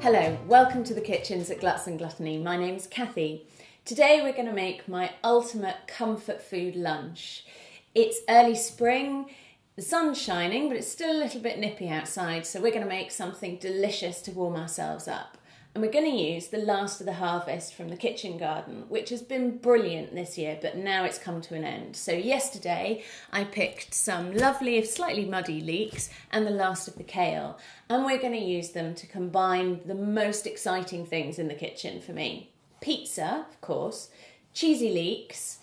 Hello, welcome to the kitchens at Gluts and Gluttony. My name's Kathy. Today we're going to make my ultimate comfort food lunch. It's early spring, the sun's shining, but it's still a little bit nippy outside, so we're going to make something delicious to warm ourselves up. And we're going to use the last of the harvest from the kitchen garden, which has been brilliant this year, but now it's come to an end. So yesterday I picked some lovely, slightly muddy leeks and the last of the kale, and we're going to use them to combine the most exciting things in the kitchen for me. Pizza, of course, cheesy leeks,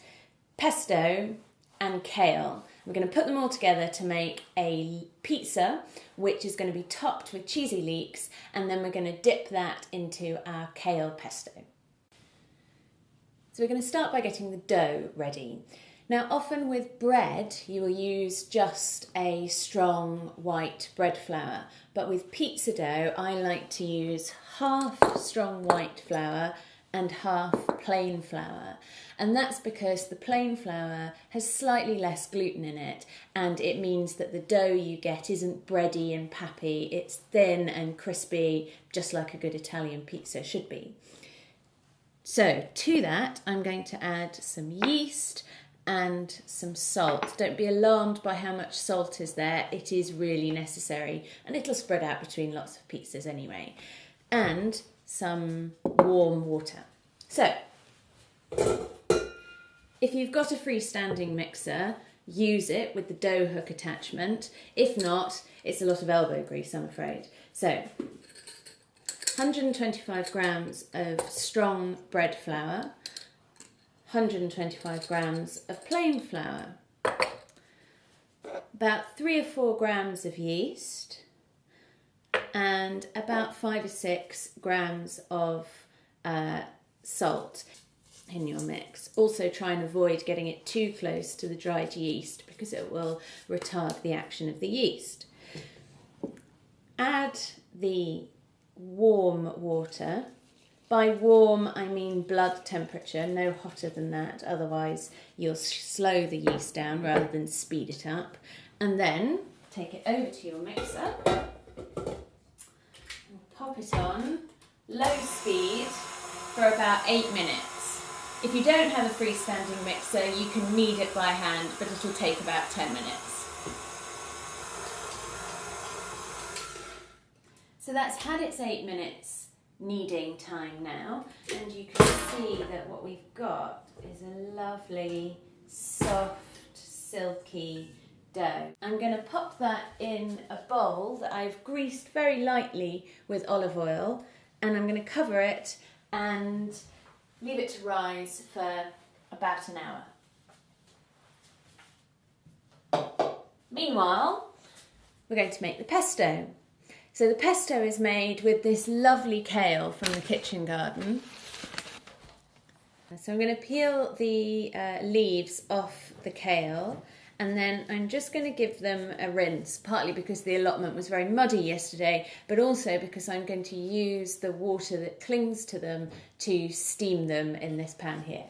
pesto and kale. We're going to put them all together to make a pizza, which is going to be topped with cheesy leeks, and then we're going to dip that into our kale pesto. So we're going to start by getting the dough ready. Now, often with bread, you will use just a strong white bread flour, but with pizza dough, I like to use half strong white flour and half plain flour, and that's because the plain flour has slightly less gluten in it, and it means that the dough you get isn't bready and pappy, it's thin and crispy, just like a good Italian pizza should be. So to that I'm going to add some yeast and some salt. Don't be alarmed by how much salt is there, it is really necessary, and it'll spread out between lots of pizzas anyway. And some warm water. So, if you've got a freestanding mixer, use it with the dough hook attachment. If not, it's a lot of elbow grease, I'm afraid. So, 125 grams of strong bread flour, 125 grams of plain flour, about 3 or 4 grams of yeast, and about 5 or 6 grams of salt in your mix. Also try and avoid getting it too close to the dried yeast because it will retard the action of the yeast. Add the warm water. By warm I mean blood temperature, no hotter than that, otherwise you'll slow the yeast down rather than speed it up. And then take it over to your mixer. Pop it on low speed for about 8 minutes. If you don't have a freestanding mixer, you can knead it by hand, but it'll take about 10 minutes. So that's had its 8 minutes kneading time now, and you can see that what we've got is a lovely, soft, silky dough. I'm going to pop that in a bowl that I've greased very lightly with olive oil, and I'm going to cover it and leave it to rise for about an hour. Meanwhile, we're going to make the pesto. So the pesto is made with this lovely kale from the kitchen garden. So I'm going to peel the leaves off the kale, and then I'm just going to give them a rinse, partly because the allotment was very muddy yesterday, but also because I'm going to use the water that clings to them to steam them in this pan here.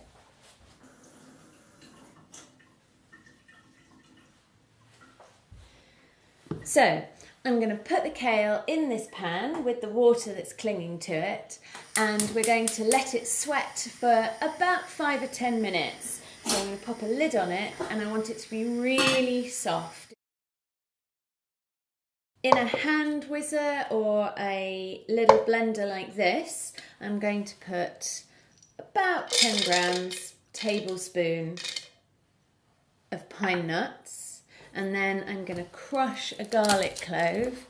So I'm going to put the kale in this pan with the water that's clinging to it, and we're going to let it sweat for about 5 or 10 minutes. So I'm going to pop a lid on it, and I want it to be really soft. In a hand whizzer or a little blender like this, I'm going to put about 10 grams, tablespoon of pine nuts, and then I'm going to crush a garlic clove.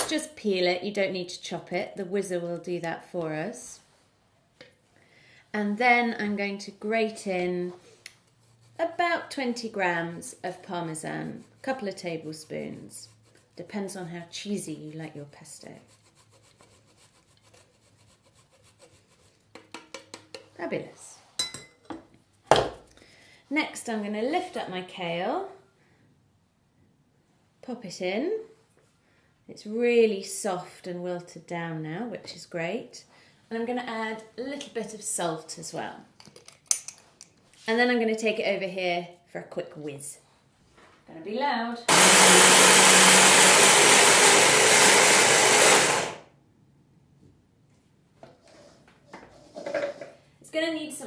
Just peel it, you don't need to chop it, the whizzer will do that for us. And then I'm going to grate in about 20 grams of parmesan, a couple of tablespoons. Depends on how cheesy you like your pesto. Fabulous. Next I'm going to lift up my kale, pop it in. It's really soft and wilted down now, which is great. And I'm going to add a little bit of salt as well. And then I'm going to take it over here for a quick whiz. Gonna be loud.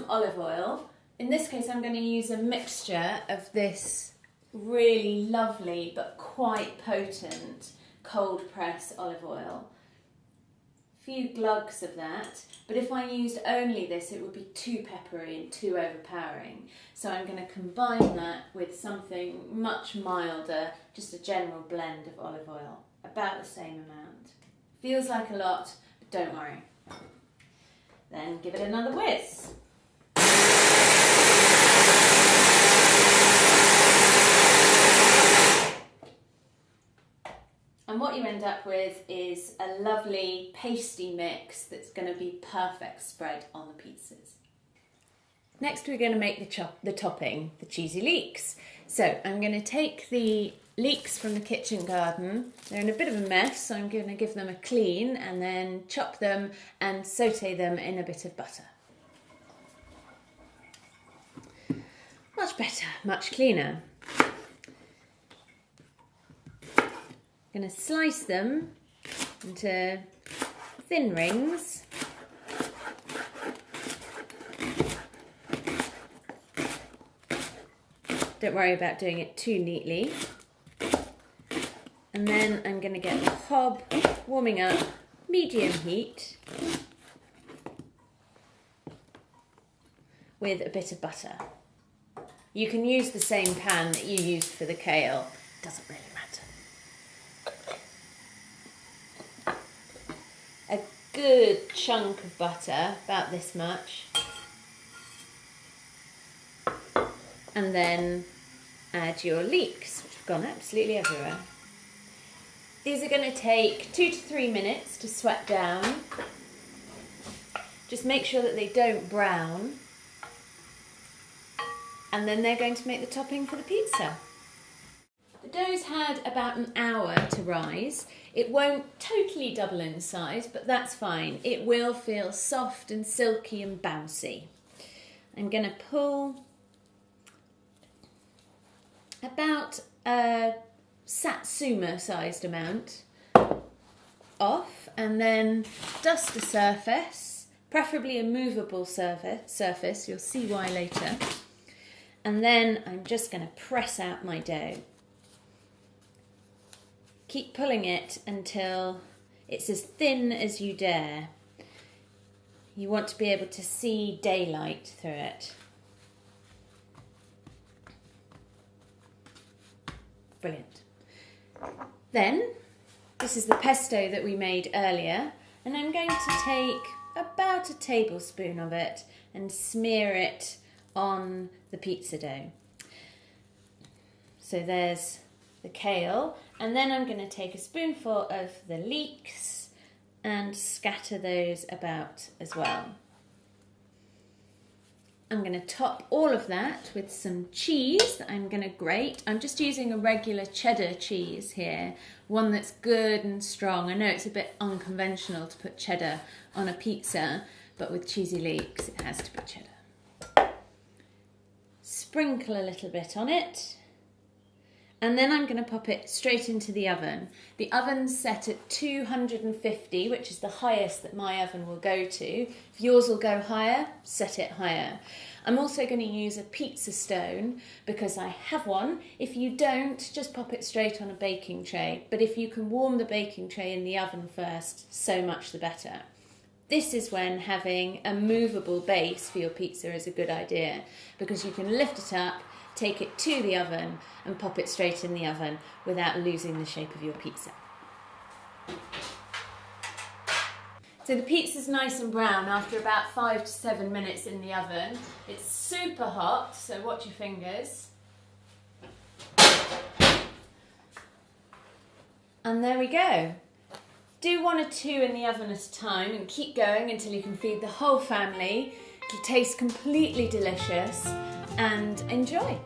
olive oil. In this case, I'm going to use a mixture of this really lovely but quite potent cold press olive oil. A few glugs of that, but if I used only this, it would be too peppery and too overpowering. So I'm going to combine that with something much milder, just a general blend of olive oil, about the same amount. Feels like a lot, but don't worry. Then give it another whiz. And what you end up with is a lovely pasty mix that's going to be perfect spread on the pizzas. Next we're going to make the topping, the cheesy leeks. So I'm going to take the leeks from the kitchen garden. They're in a bit of a mess, so I'm going to give them a clean and then chop them and saute them in a bit of butter. Much better, much cleaner. I'm going to slice them into thin rings. Don't worry about doing it too neatly. And then I'm going to get the hob warming up, medium heat, with a bit of butter. You can use the same pan that you used for the kale, doesn't really matter. A good chunk of butter, about this much. And then add your leeks, which have gone absolutely everywhere. These are going to take 2 to 3 minutes to sweat down. Just make sure that they don't brown. And then they're going to make the topping for the pizza. The dough's had about an hour to rise. It won't totally double in size, but that's fine. It will feel soft and silky and bouncy. I'm going to pull about a satsuma sized amount off and then dust the surface, preferably a movable surface, you'll see why later. And then I'm just going to press out my dough. Keep pulling it until it's as thin as you dare. You want to be able to see daylight through it. Brilliant. Then, this is the pesto that we made earlier, and I'm going to take about a tablespoon of it and smear it on the pizza dough. So there's the kale, and then I'm going to take a spoonful of the leeks and scatter those about as well. I'm going to top all of that with some cheese that I'm going to grate. I'm just using a regular cheddar cheese here, one that's good and strong. I know it's a bit unconventional to put cheddar on a pizza, but with cheesy leeks it has to be cheddar. Sprinkle a little bit on it, and then I'm going to pop it straight into the oven. The oven's set at 250, which is the highest that my oven will go to. If yours will go higher, set it higher. I'm also going to use a pizza stone because I have one. If you don't, just pop it straight on a baking tray. But if you can warm the baking tray in the oven first, so much the better. This is when having a movable base for your pizza is a good idea, because you can lift it up, take it to the oven and pop it straight in the oven without losing the shape of your pizza. So the pizza's nice and brown after about 5 to 7 minutes in the oven. It's super hot, so watch your fingers. And there we go. Do 1 or 2 in the oven at a time and keep going until you can feed the whole family. It'll taste completely delicious, and enjoy.